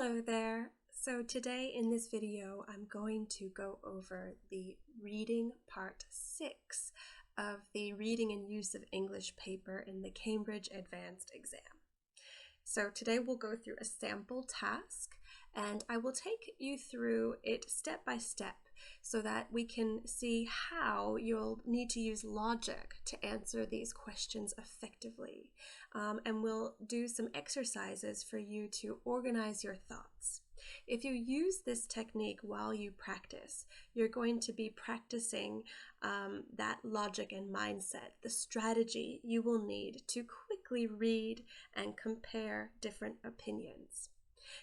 Hello there! So today in this video I'm going to go over the reading part 6 of the Reading and Use of English paper in the Cambridge Advanced exam. So today we'll go through a sample task and I will take you through it step by step so that we can see how you'll need to use logic to answer these questions effectively. And we'll do some exercises for you to organize your thoughts. If you use this technique while you practice, you're going to be practicing that logic and mindset, the strategy you will need to quickly read and compare different opinions.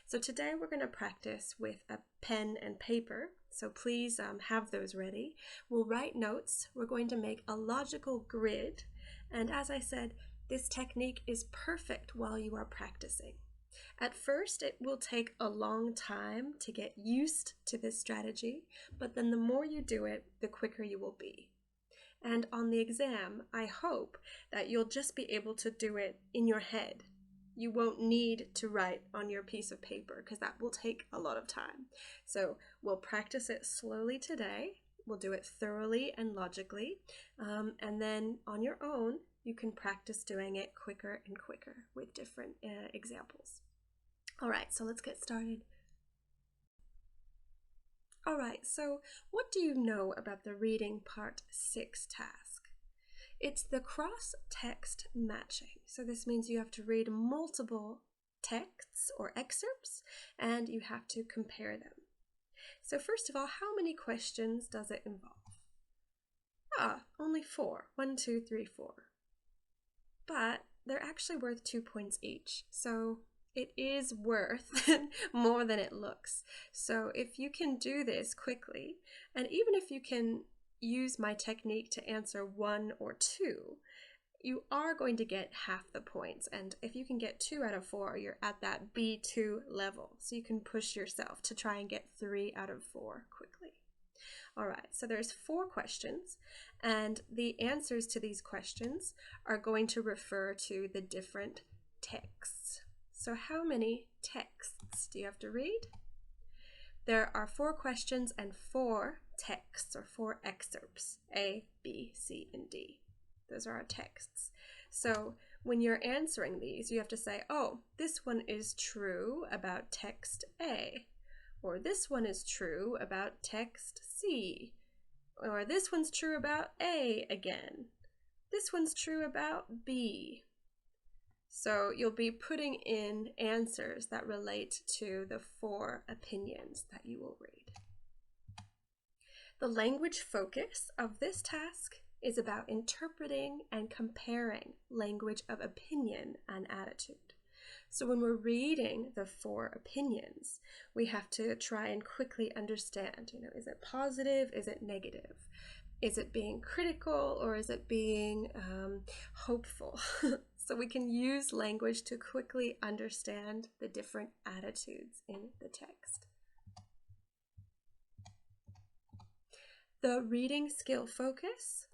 So today we're going to practice with a pen and paper, so please have those ready. We'll write notes, we're going to make a logical grid, and as I said, this technique is perfect while you are practicing. At first, it will take a long time to get used to this strategy, but then the more you do it, the quicker you will be. And on the exam, I hope that you'll just be able to do it in your head. You won't need to write on your piece of paper because that will take a lot of time. So we'll practice it slowly today. We'll do it thoroughly and logically. And then on your own, you can practice doing it quicker and quicker with different examples. All right, so let's get started. All right, so what do you know about the reading part 6 task? It's the cross-text matching. So this means you have to read multiple texts or excerpts and you have to compare them. So first of all, how many questions does it involve? Only 4. 1, 2, 3, 4. But they're actually worth 2 points each. So it is worth more than it looks. So if you can do this quickly, and even if you can use my technique to answer 1 or 2, you are going to get half the points. And if you can get 2 out of 4, you're at that B2 level. So you can push yourself to try and get 3 out of 4 quickly. All right, so there's 4 questions, and the answers to these questions are going to refer to the different texts. So how many texts do you have to read? There are 4 questions and 4 texts, or 4 excerpts, A, B, C, and D. Those are our texts. So when you're answering these, you have to say, oh, this one is true about text A, or this one is true about text C, or this one's true about A again. This one's true about B. So you'll be putting in answers that relate to the 4 opinions that you will read. The language focus of this task is about interpreting and comparing language of opinion and attitude. So when we're reading the 4 opinions, we have to try and quickly understand, is it positive, is it negative? Is it being critical or is it being hopeful? So we can use language to quickly understand the different attitudes in the text. The reading skill focus.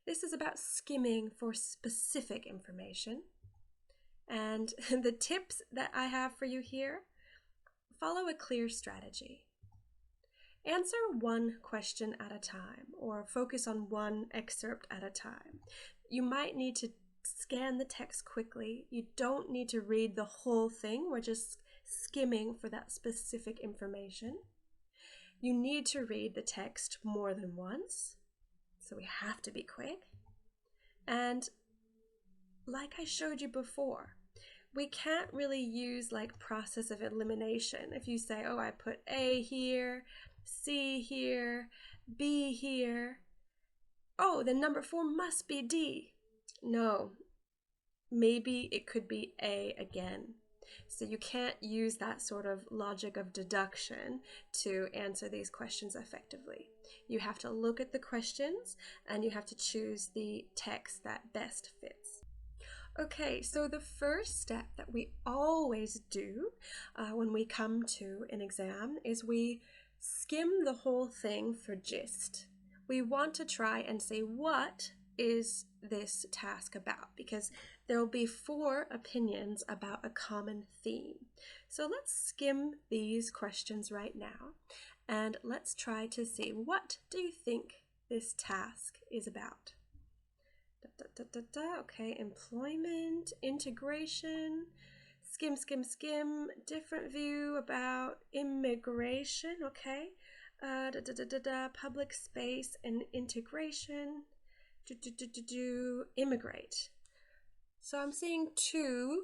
This is about skimming for specific information. And the tips that I have for you here, follow a clear strategy. Answer 1 question at a time, or focus on 1 excerpt at a time. You might need to scan the text quickly. You don't need to read the whole thing. We're just skimming for that specific information. You need to read the text more than once, so we have to be quick. And like I showed you before, we can't really use like process of elimination. If you say, oh, I put A here, C here, B here, oh, then number 4 must be D. No, maybe it could be A again. So you can't use that sort of logic of deduction to answer these questions effectively. You have to look at the questions and you have to choose the text that best fits. Okay, so the first step that we always do when we come to an exam is we skim the whole thing for gist. We want to try and say, what is this task about? Because there will be 4 opinions about a common theme. So let's skim these questions right now, and let's try to see, what do you think this task is about? Okay, employment, integration, skim, different view about immigration, okay, public space and integration, immigrate. So I'm seeing 2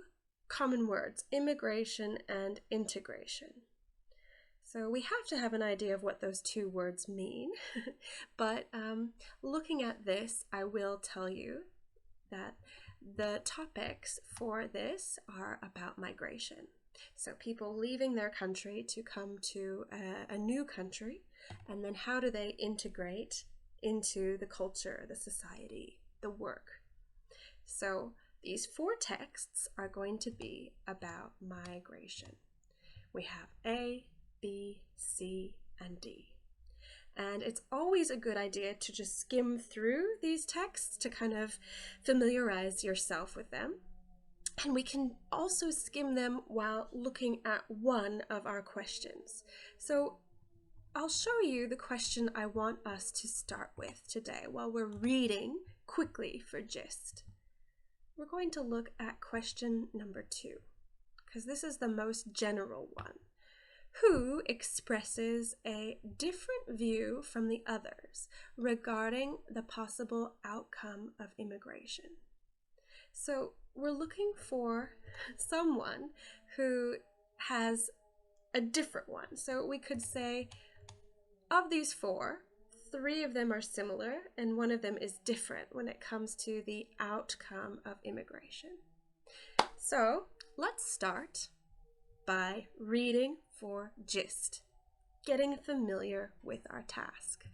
common words, immigration and integration. So we have to have an idea of what those 2 words mean, but looking at this, I will tell you that the topics for this are about migration. So people leaving their country to come to a new country, and then how do they integrate into the culture, the society, the work. So these 4 texts are going to be about migration. We have A, B, C, and D. And it's always a good idea to just skim through these texts to kind of familiarize yourself with them. And we can also skim them while looking at one of our questions. So I'll show you the question I want us to start with today while we're reading quickly for gist. We're going to look at question number 2, because this is the most general one. Who expresses a different view from the others regarding the possible outcome of immigration? So we're looking for someone who has a different one. So we could say, of these 4, 3 of them are similar and 1 of them is different when it comes to the outcome of immigration. So let's start by reading for gist, getting familiar with our task.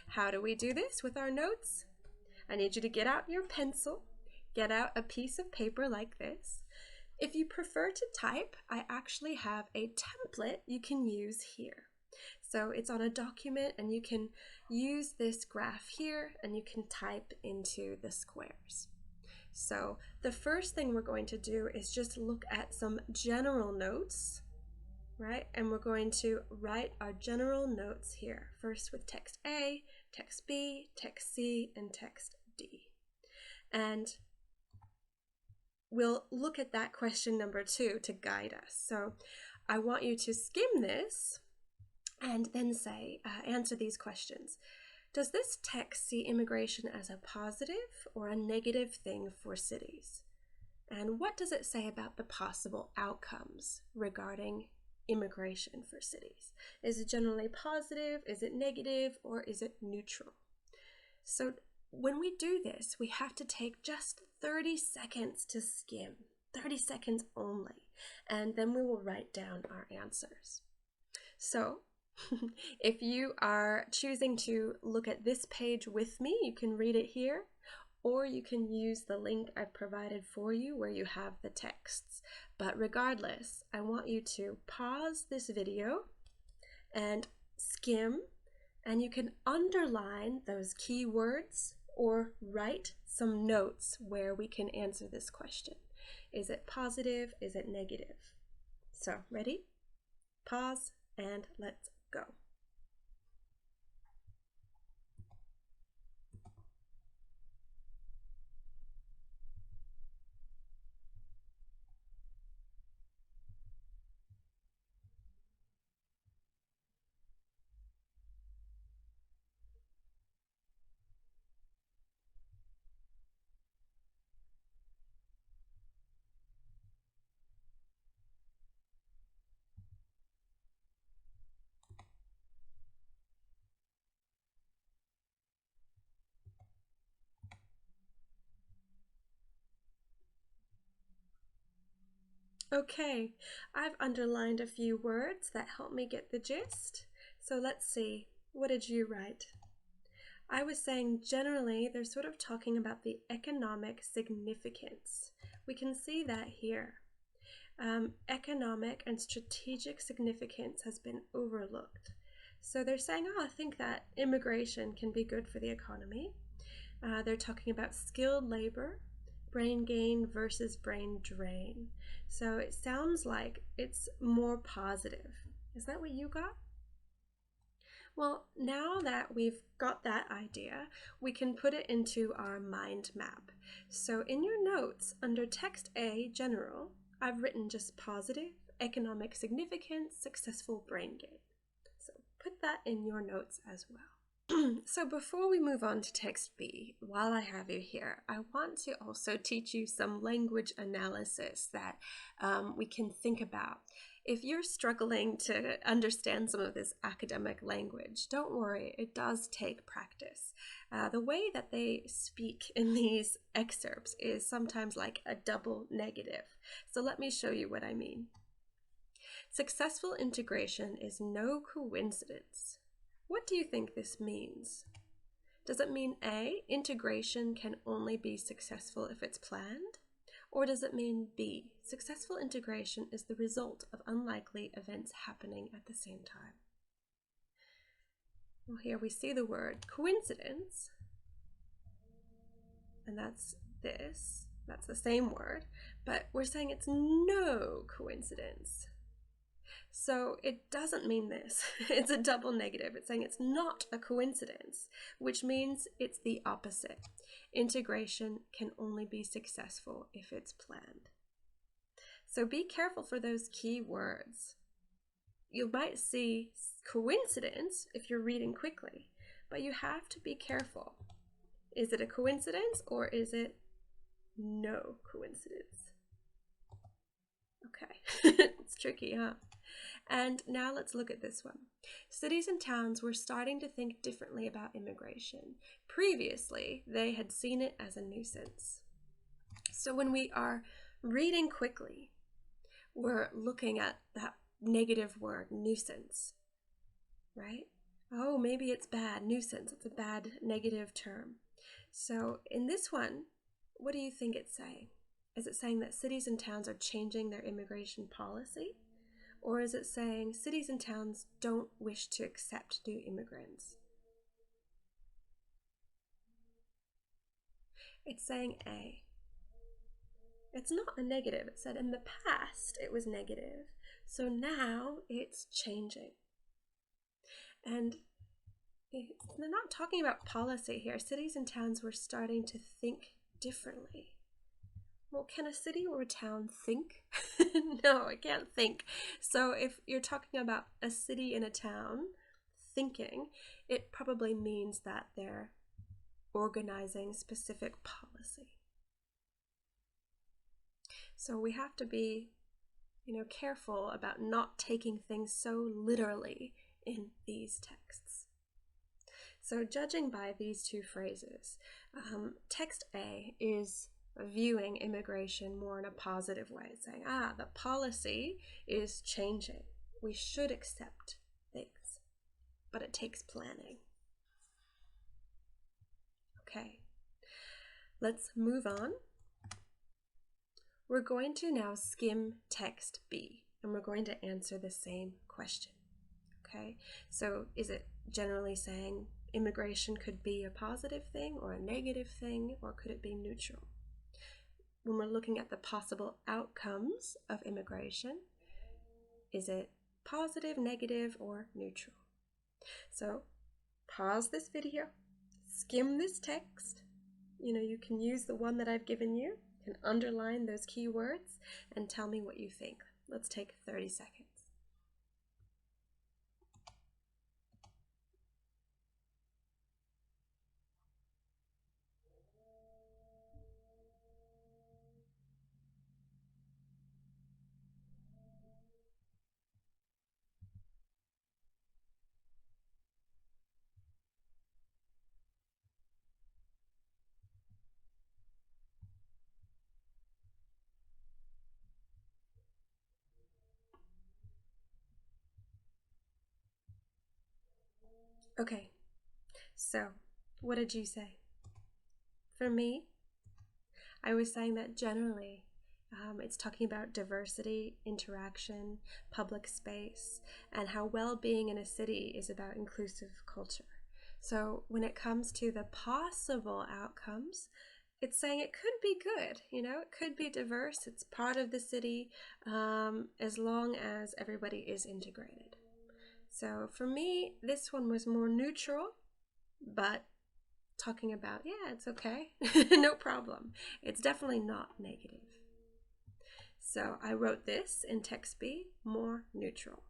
How do we do this with our notes? I need you to get out your pencil, get out a piece of paper like this. If you prefer to type, I actually have a template you can use here. So it's on a document, and you can use this graph here and you can type into the squares. So the first thing we're going to do is just look at some general notes, right? And we're going to write our general notes here, first with text A, text B, text C, and text D. And we'll look at that question number 2 to guide us. So I want you to skim this and then say, answer these questions. Does this text see immigration as a positive or a negative thing for cities? And what does it say about the possible outcomes regarding immigration for cities? Is it generally positive? Is it negative? Or is it neutral? So when we do this, we have to take just 30 seconds to skim, 30 seconds only, and then we will write down our answers. So if you are choosing to look at this page with me, you can read it here, or you can use the link I've provided for you where you have the texts. But regardless, I want you to pause this video and skim, and you can underline those key words or write some notes where we can answer this question. Is it positive? Is it negative? So, ready? Pause and let's go. Okay, I've underlined a few words that help me get the gist. So let's see, what did you write? I was saying generally they're sort of talking about the economic significance. We can see that here. Economic and strategic significance has been overlooked. So they're saying, I think that immigration can be good for the economy. They're talking about skilled labor, brain gain versus brain drain. So it sounds like it's more positive. Is that what you got? Well, now that we've got that idea, we can put it into our mind map. So in your notes, under text A, general, I've written just positive, economic significance, successful brain gain. So put that in your notes as well. So before we move on to text B, while I have you here, I want to also teach you some language analysis that we can think about. If you're struggling to understand some of this academic language, don't worry, it does take practice. The way that they speak in these excerpts is sometimes like a double negative. So let me show you what I mean. Successful integration is no coincidence. What do you think this means? Does it mean A, integration can only be successful if it's planned? Or does it mean B, successful integration is the result of unlikely events happening at the same time? Well, here we see the word coincidence, and that's this. That's the same word, but we're saying it's no coincidence. So it doesn't mean this. It's a double negative. It's saying it's not a coincidence, which means it's the opposite. Integration can only be successful if it's planned. So be careful for those key words. You might see coincidence if you're reading quickly, but you have to be careful. Is it a coincidence or is it no coincidence? Okay, it's tricky, huh? And now let's look at this one. Cities and towns were starting to think differently about immigration. Previously, they had seen it as a nuisance. So when we are reading quickly, we're looking at that negative word, nuisance, right? Oh, maybe it's bad, nuisance. It's a bad negative term. So in this one, what do you think it's saying? Is it saying that cities and towns are changing their immigration policy? Or is it saying cities and towns don't wish to accept new immigrants? It's saying A. It's not a negative. It said in the past it was negative, so now it's changing. And they're not talking about policy here. Cities and towns were starting to think differently. Well, can a city or a town think? No, it can't think. So if you're talking about a city and a town thinking, it probably means that they're organizing specific policy. So we have to be, careful about not taking things so literally in these texts. So judging by these two phrases, text A is viewing immigration more in a positive way, saying, the policy is changing. We should accept things, but it takes planning. Okay, let's move on. We're going to now skim text B, and we're going to answer the same question. Okay, so is it generally saying immigration could be a positive thing or a negative thing, or could it be neutral? When we're looking at the possible outcomes of immigration, is it positive, negative, or neutral? So pause this video, skim this text. You can use the one that I've given you and underline those key words and tell me what you think. Let's take 30 seconds. Okay, so what did you say? For me, I was saying that generally it's talking about diversity, interaction, public space, and how well-being in a city is about inclusive culture. So when it comes to the possible outcomes, it's saying it could be good, it could be diverse, it's part of the city, as long as everybody is integrated. So for me, this one was more neutral, but talking about, yeah, it's okay, no problem. It's definitely not negative. So I wrote this in text B, more neutral.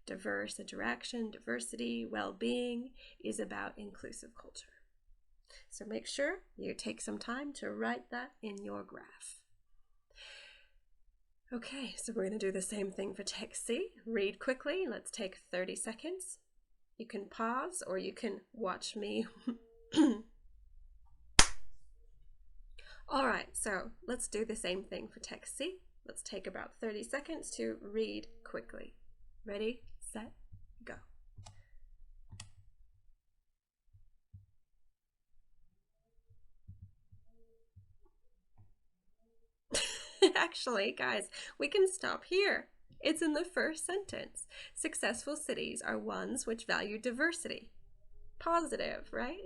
Diverse interaction, diversity, well-being is about inclusive culture. So make sure you take some time to write that in your graph. Okay, so we're going to do the same thing for text C. Read quickly. Let's take 30 seconds. You can pause or you can watch me. All right, so let's do the same thing for text C. Let's take about 30 seconds to read quickly. Ready, set, go. Actually, guys, we can stop here. It's in the first sentence. Successful cities are ones which value diversity. Positive, right?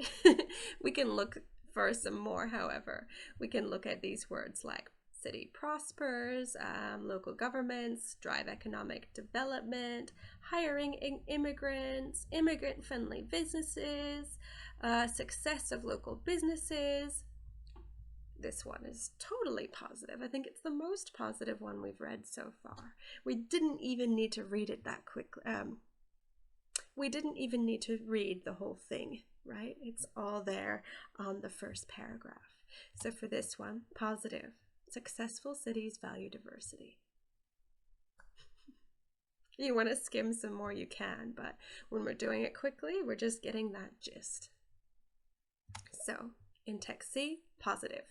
We can look for some more, however. We can look at these words like city prospers, local governments drive economic development, hiring immigrants, immigrant-friendly businesses, success of local businesses. This one is totally positive. I think it's the most positive one we've read so far. We didn't even need to read it that quickly. We didn't even need to read the whole thing, right? It's all there on the first paragraph. So for this one, positive. Successful cities value diversity. If you want to skim some more, you can, but when we're doing it quickly, we're just getting that gist. So in text C, positive.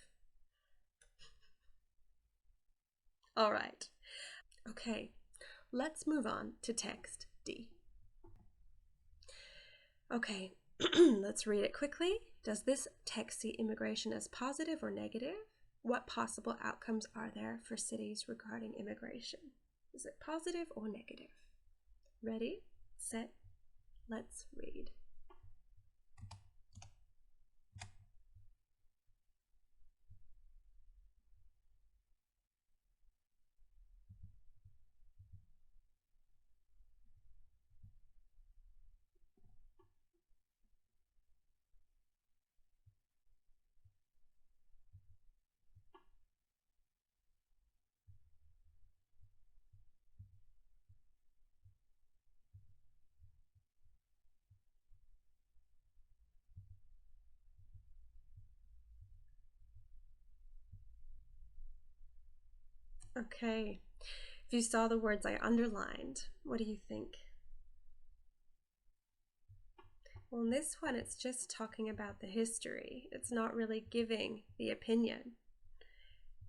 All right. Okay, let's move on to text D. Okay, let's read it quickly. Does this text see immigration as positive or negative? What possible outcomes are there for cities regarding immigration? Is it positive or negative? Ready, set, let's read. Okay, if you saw the words I underlined, what do you think? Well, in this one, it's just talking about the history. It's not really giving the opinion.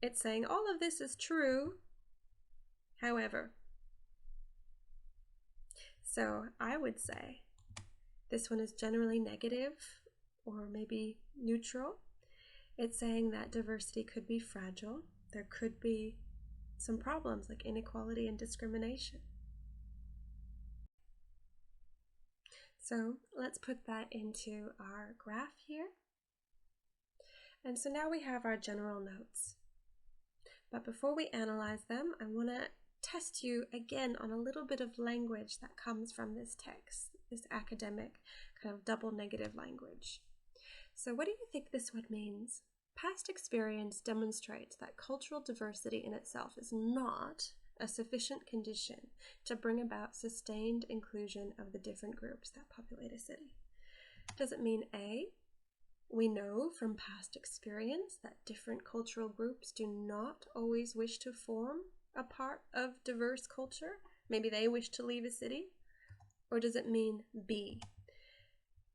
It's saying all of this is true, however. So I would say this one is generally negative or maybe neutral. It's saying that diversity could be fragile. There could be some problems like inequality and discrimination. So let's put that into our graph here. And so now we have our general notes. But before we analyze them, I want to test you again on a little bit of language that comes from this text, this academic kind of double negative language. So what do you think this one means? Past experience demonstrates that cultural diversity in itself is not a sufficient condition to bring about sustained inclusion of the different groups that populate a city. Does it mean A, we know from past experience that different cultural groups do not always wish to form a part of diverse culture? Maybe they wish to leave a city? Or does it mean B,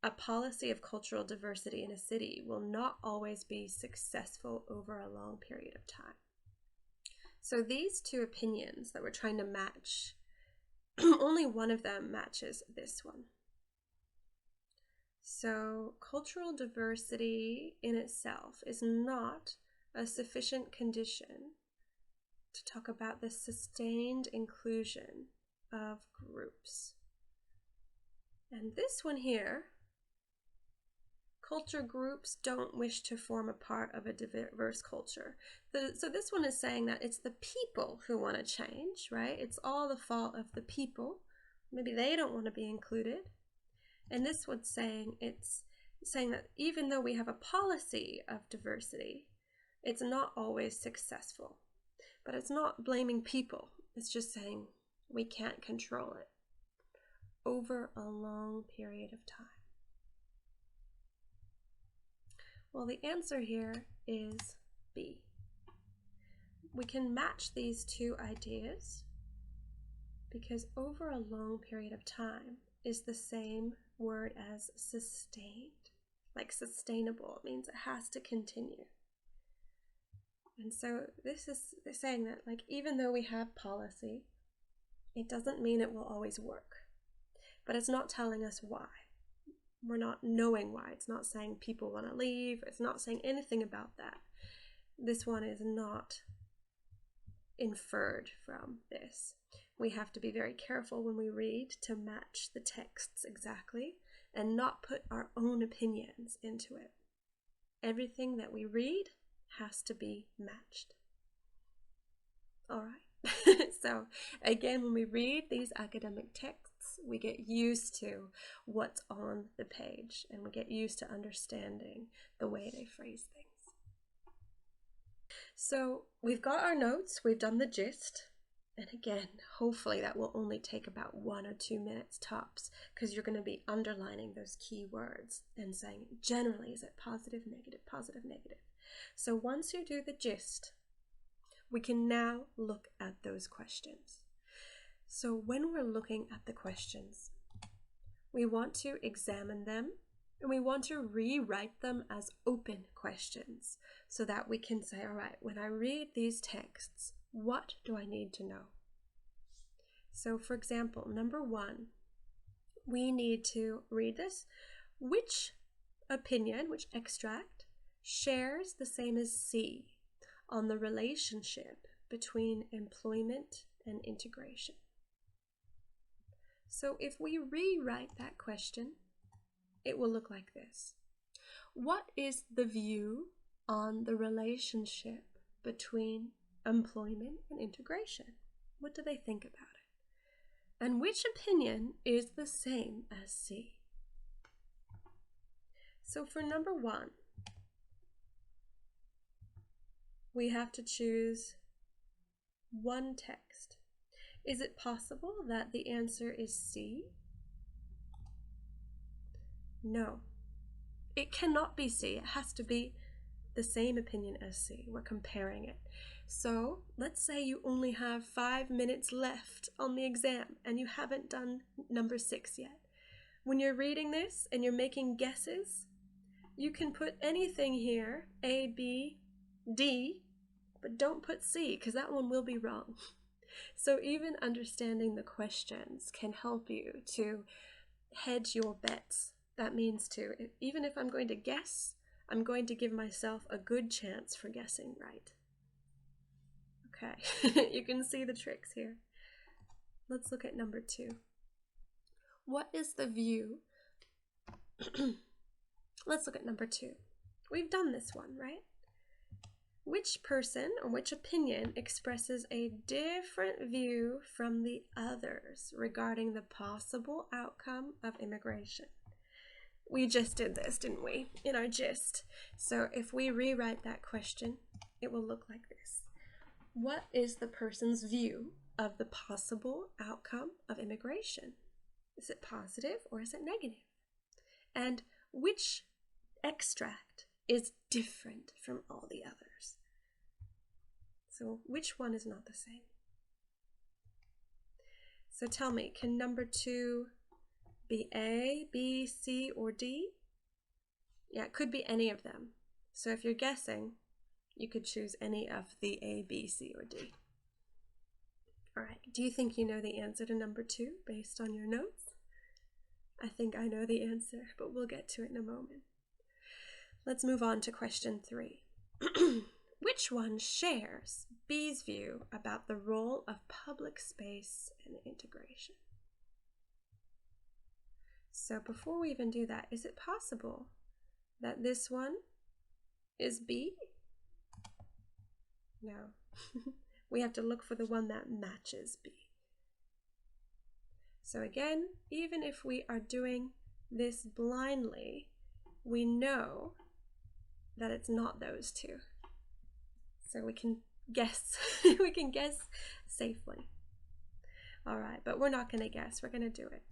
a policy of cultural diversity in a city will not always be successful over a long period of time? So these two opinions that we're trying to match, only one of them matches this one. So cultural diversity in itself is not a sufficient condition to talk about the sustained inclusion of groups. And this one here, culture groups don't wish to form a part of a diverse culture. So this one is saying that it's the people who want to change, right? It's all the fault of the people. Maybe they don't want to be included. And this one's saying, it's saying that even though we have a policy of diversity, it's not always successful. But it's not blaming people. It's just saying we can't control it over a long period of time. Well, the answer here is B. We can match these two ideas because over a long period of time is the same word as sustained. Like sustainable, it means it has to continue. And so this is saying that, like, even though we have policy, it doesn't mean it will always work. But it's not telling us why. We're not knowing why. It's not saying people want to leave. It's not saying anything about that. This one is not inferred from this. We have to be very careful when we read to match the texts exactly and not put our own opinions into it. Everything that we read has to be matched. All right. So again, when we read these academic texts, we get used to what's on the page and we get used to understanding the way they phrase things. So we've got our notes, we've done the gist, and again, hopefully that will only take about 1 or 2 minutes tops, because you're going to be underlining those key words and saying generally is it positive, negative, positive, negative. So once you do the gist, we can now look at those questions. So when we're looking at the questions, we want to examine them and we want to rewrite them as open questions so that we can say, all right, when I read these texts, what do I need to know? So for example, number 1, we need to read this. Which opinion, which extract, shares the same as C on the relationship between employment and integration? So if we rewrite that question, it will look like this. What is the view on the relationship between employment and integration? What do they think about it? And which opinion is the same as C? So for number 1, we have to choose one text. Is it possible that the answer is C? No, it cannot be C. It has to be the same opinion as C. We're comparing it. So let's say you only have 5 minutes left on the exam and you haven't done number 6 yet. When you're reading this and you're making guesses, you can put anything here, A, B, D, but don't put C because that one will be wrong. So even understanding the questions can help you to hedge your bets. That means even if I'm going to guess, I'm going to give myself a good chance for guessing right. Okay, you can see the tricks here. Let's look at number 2. What is the view? Let's look at number 2. We've done this one, right? Which person or which opinion expresses a different view from the others regarding the possible outcome of immigration? We just did this, didn't we, in our gist? So if we rewrite that question, it will look like this. What is the person's view of the possible outcome of immigration? Is it positive or is it negative? And which extract is different from all the others? So which one is not the same? So tell me, can number 2 be A, B, C, or D? Yeah, it could be any of them. So if you're guessing, you could choose any of the A, B, C, or D. All right, do you think you know the answer to number 2 based on your notes? I think I know the answer, but we'll get to it in a moment. Let's move on to question 3. Which one shares B's view about the role of public space and integration? So before we even do that, is it possible that this one is B? No. We have to look for the one that matches B. So again, even if we are doing this blindly, we know that it's not those two. So we can guess, we can guess safely. All right, but we're not going to guess, we're going to do it.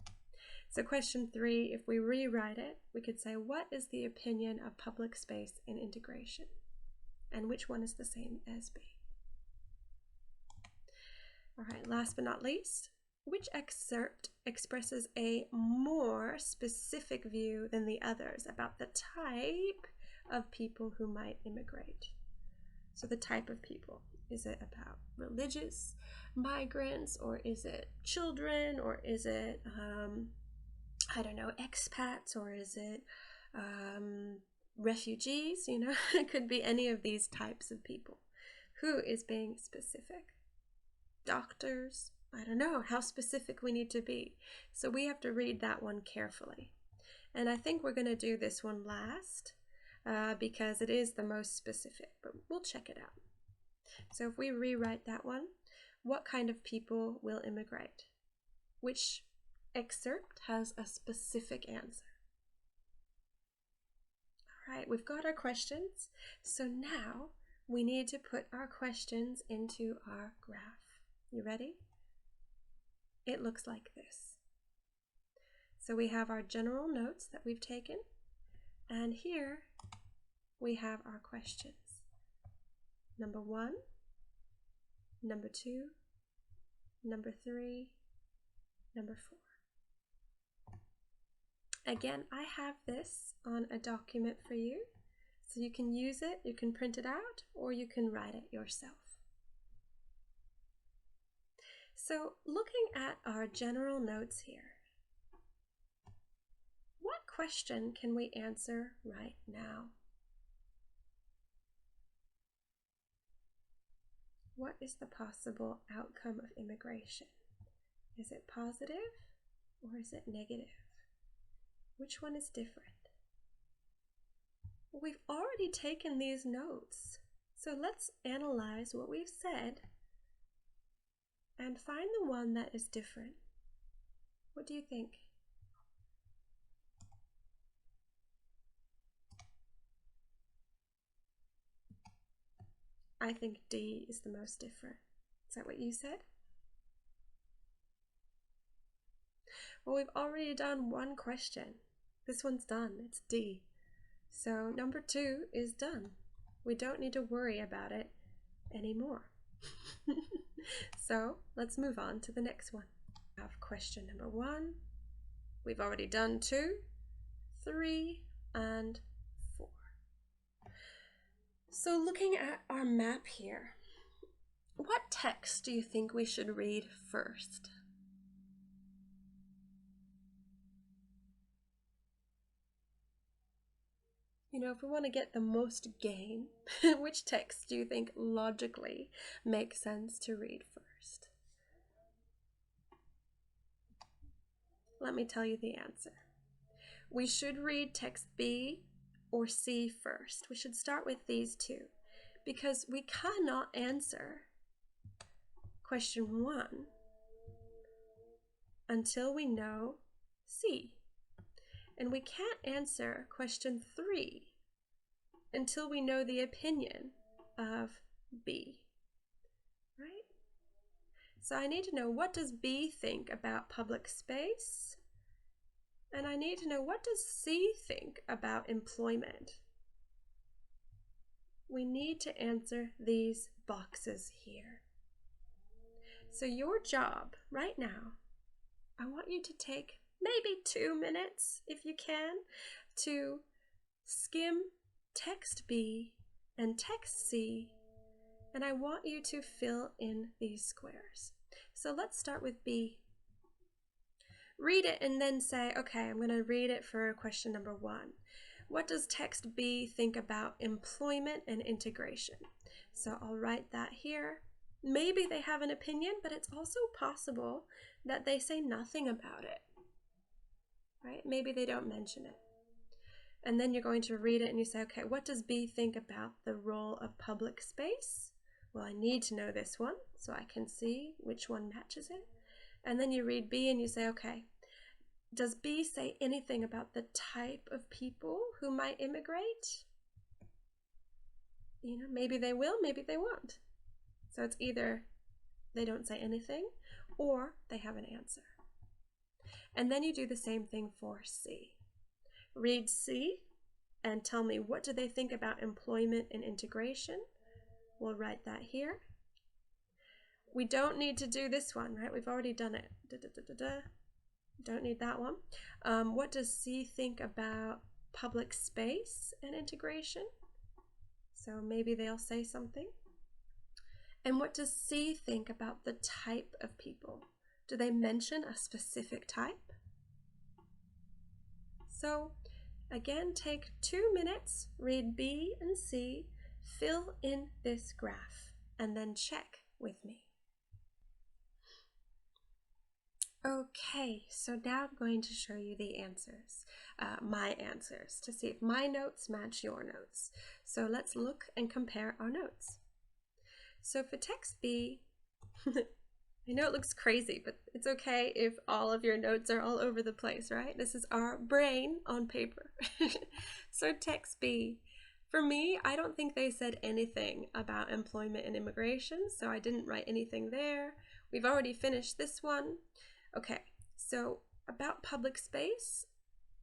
So question 3, if we rewrite it, we could say, what is the opinion of public space in integration? And which one is the same as B? All right, last but not least, which excerpt expresses a more specific view than the others about the type of people who might immigrate? So the type of people, is it about religious migrants, or is it children, or is it, I don't know, expats, or is it refugees? You know, it could be any of these types of people. Who is being specific? Doctors? I don't know how specific we need to be. So we have to read that one carefully. And I think we're going to do this one last because it is the most specific, but we'll check it out. So if we rewrite that one, what kind of people will immigrate? Which excerpt has a specific answer? All right, we've got our questions. So now we need to put our questions into our graph. You ready? It looks like this. So we have our general notes that we've taken, and here we have our questions. Number 1, number 2, number 3, number 4. Again, I have this on a document for you, so you can use it, you can print it out, or you can write it yourself. So looking at our general notes here, what question can we answer right now? What is the possible outcome of immigration? Is it positive or is it negative? Which one is different? Well, we've already taken these notes, so let's analyze what we've said and find the one that is different. What do you think? I think D is the most different. Is that what you said? Well, we've already done one question. This one's done. It's D. So number 2 is done. We don't need to worry about it anymore. So let's move on to the next one. We have question number 1. We've already done 2, 3, and 4. So looking at our map here, what text do you think we should read first? You know, if we want to get the most gain, which text do you think logically makes sense to read first? Let me tell you the answer. We should read text B or C first. We should start with these two because we cannot answer question 1 until we know C. And we can't answer question 3 until we know the opinion of B, right? So I need to know, what does B think about public space? And I need to know, what does C think about employment? We need to answer these boxes here. So your job right now, I want you to take maybe 2 minutes, if you can, to skim text B and text C, and I want you to fill in these squares. So let's start with B. Read it and then say, okay, I'm going to read it for question number 1. What does text B think about employment and integration? So I'll write that here. Maybe they have an opinion, but it's also possible that they say nothing about it. Right? Maybe they don't mention it. And then you're going to read it and you say, okay, what does B think about the role of public space? Well, I need to know this one so I can see which one matches it. And then you read B and you say, okay, does B say anything about the type of people who might immigrate? You know, maybe they will, maybe they won't. So it's either they don't say anything or they have an answer. And then you do the same thing for C. Read C and tell me, what do they think about employment and integration? We'll write that here. We don't need to do this one, right? We've already done it. Don't need that one. What does C think about public space and integration? So maybe they'll say something. And what does C think about the type of people? Do they mention a specific type? So again, take 2 minutes, read B and C, fill in this graph, and then check with me. Okay, so now I'm going to show you the answers, my answers, to see if my notes match your notes. So let's look and compare our notes. So for text B, I know it looks crazy, but it's okay if all of your notes are all over the place, right? This is our brain on paper. So text B, for me, I don't think they said anything about employment and immigration, so I didn't write anything there. We've already finished this one. Okay, so about public space,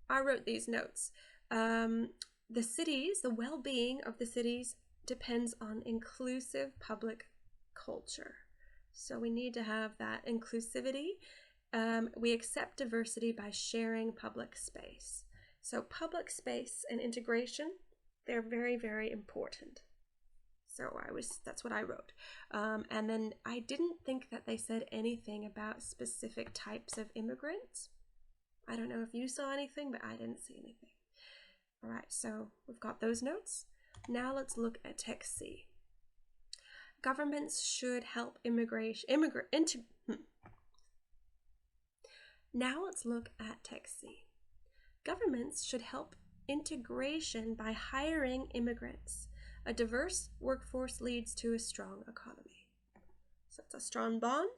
I wrote these notes. The cities, the well-being of the cities depends on inclusive public culture. So we need to have that inclusivity. We accept diversity by sharing public space. So public space and integration, they're very, very important. So that's what I wrote. And then I didn't think that they said anything about specific types of immigrants. I don't know if you saw anything, but I didn't see anything. All right, so we've got those notes. Now let's look at text C. Governments should help Now let's look at text C. Governments should help integration by hiring immigrants. A diverse workforce leads to a strong economy. So it's a strong bond.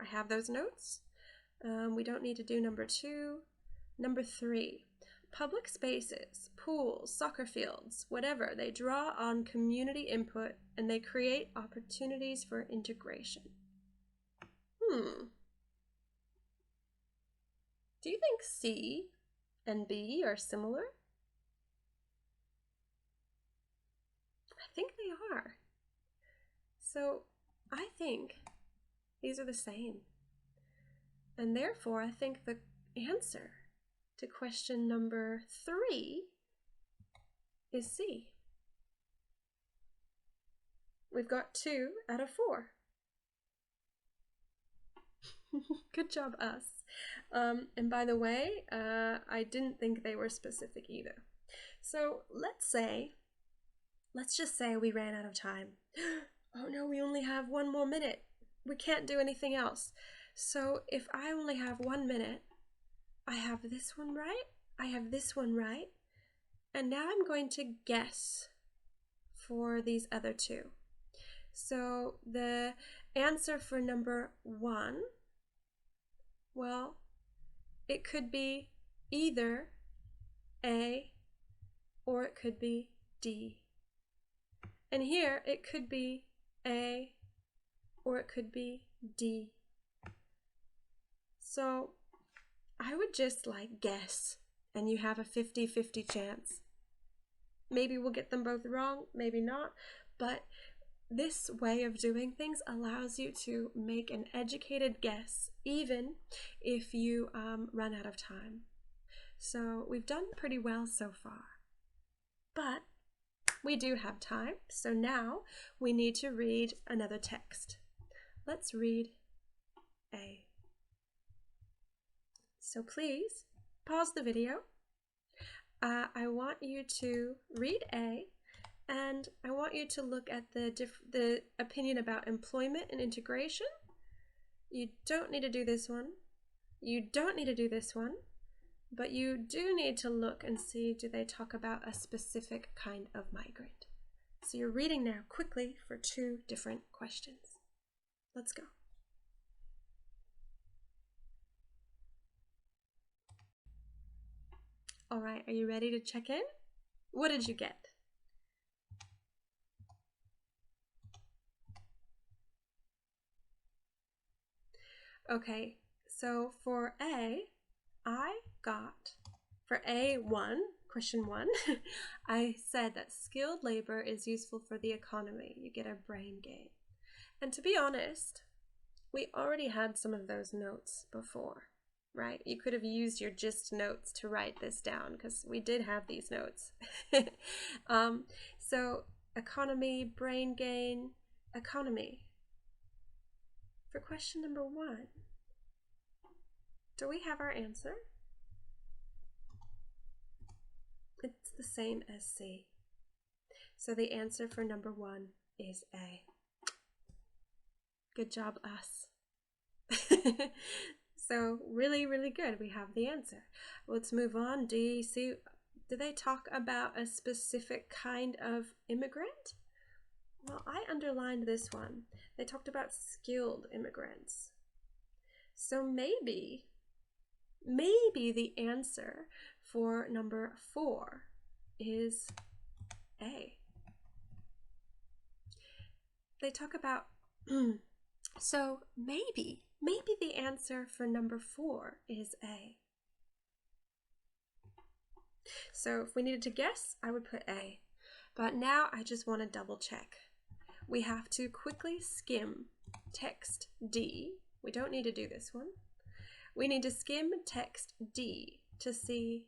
I have those notes. We don't need to do number 2. Number 3, public spaces, pools, soccer fields, whatever, they draw on community input and they create opportunities for integration. Do you think C and B are similar? I think they are. So I think these are the same. And therefore, I think the answer to question number 3 is C. We've got 2 out of 4. Good job, us. And by the way, I didn't think they were specific either. So let's just say we ran out of time. Oh no, we only have 1 more minute. We can't do anything else. So if I only have 1 minute, I have this one right, I have this one right, and now I'm going to guess for these other 2. So the answer for number 1, well, it could be either A or it could be D. And here it could be A or it could be D. So I would just guess, and you have a 50-50 chance. Maybe we'll get them both wrong, maybe not, but this way of doing things allows you to make an educated guess, even if you run out of time. So we've done pretty well so far, but we do have time, so now we need to read another text. Let's read A. So please pause the video. I want you to read A, and I want you to look at the opinion about employment and integration. You don't need to do this one. You don't need to do this one. but you do need to look and see, do they talk about a specific kind of migrant? So you're reading now quickly for 2 different questions. Let's go. All right, are you ready to check in? What did you get? Okay, so for A, I got, for A1, question 1, I said that skilled labor is useful for the economy. You get a brain gain. And to be honest, we already had some of those notes before, right? You could have used your gist notes to write this down because we did have these notes. So economy, brain gain, economy. For question number 1, do we have our answer? It's the same as C. So the answer for number 1 is A. Good job, us. So really, really good. We have the answer. Let's move on. Do they talk about a specific kind of immigrant? Well, I underlined this one. They talked about skilled immigrants. So maybe the answer for number 4 is A. They talk about, so maybe the answer for number 4 is A. So if we needed to guess, I would put A. But now I just want to double check. We have to quickly skim text D. We don't need to do this one. We need to skim text D to see,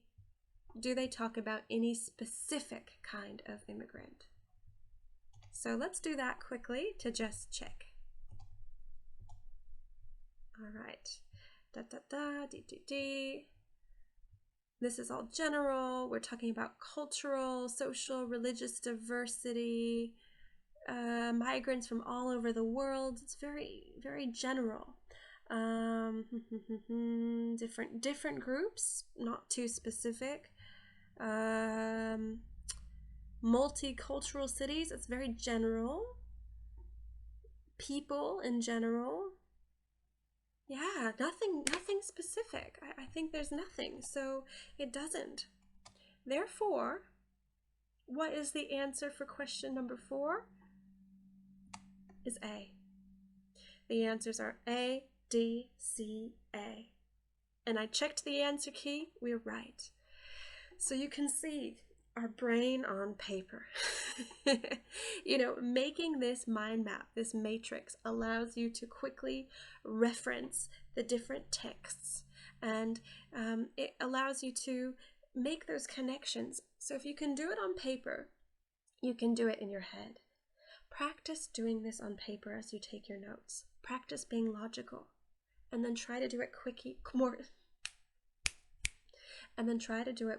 do they talk about any specific kind of immigrant? So let's do that quickly to just check. All right, D. This is all general. We're talking about cultural, social, religious diversity, migrants from all over the world. It's very, very general. Different groups, not too specific. Multicultural cities, it's very general. People in general. Yeah, nothing specific. I think there's nothing, so it doesn't. Therefore, what is the answer for question number 4? Is A. The answers are A, D, C, A. And I checked the answer key, we're right. So you can see our brain on paper. You know, making this mind map, this matrix, allows you to quickly reference the different texts, and it allows you to make those connections. So if you can do it on paper, you can do it in your head. Practice doing this on paper as you take your notes. Practice being logical, and then try to do it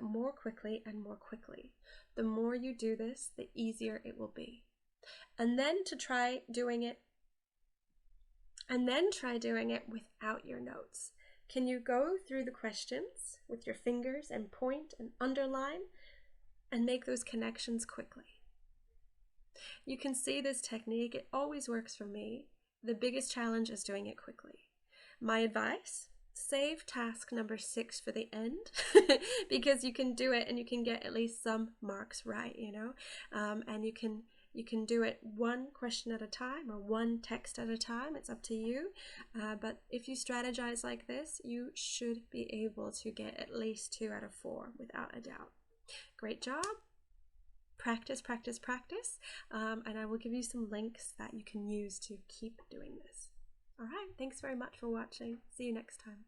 more quickly and more quickly. The more you do this, the easier it will be. And then try doing it without your notes. Can you go through the questions with your fingers and point and underline and make those connections quickly? You can see this technique. It always works for me. The biggest challenge is doing it quickly. My advice: save task number 6 for the end because you can do it and you can get at least some marks right, you know, and you can do it one question at a time or one text at a time. It's up to you, but if you strategize like this, you should be able to get at least 2 out of 4 without a doubt. Great job. Practice, practice, practice, and I will give you some links that you can use to keep doing this. All right, thanks very much for watching. See you next time.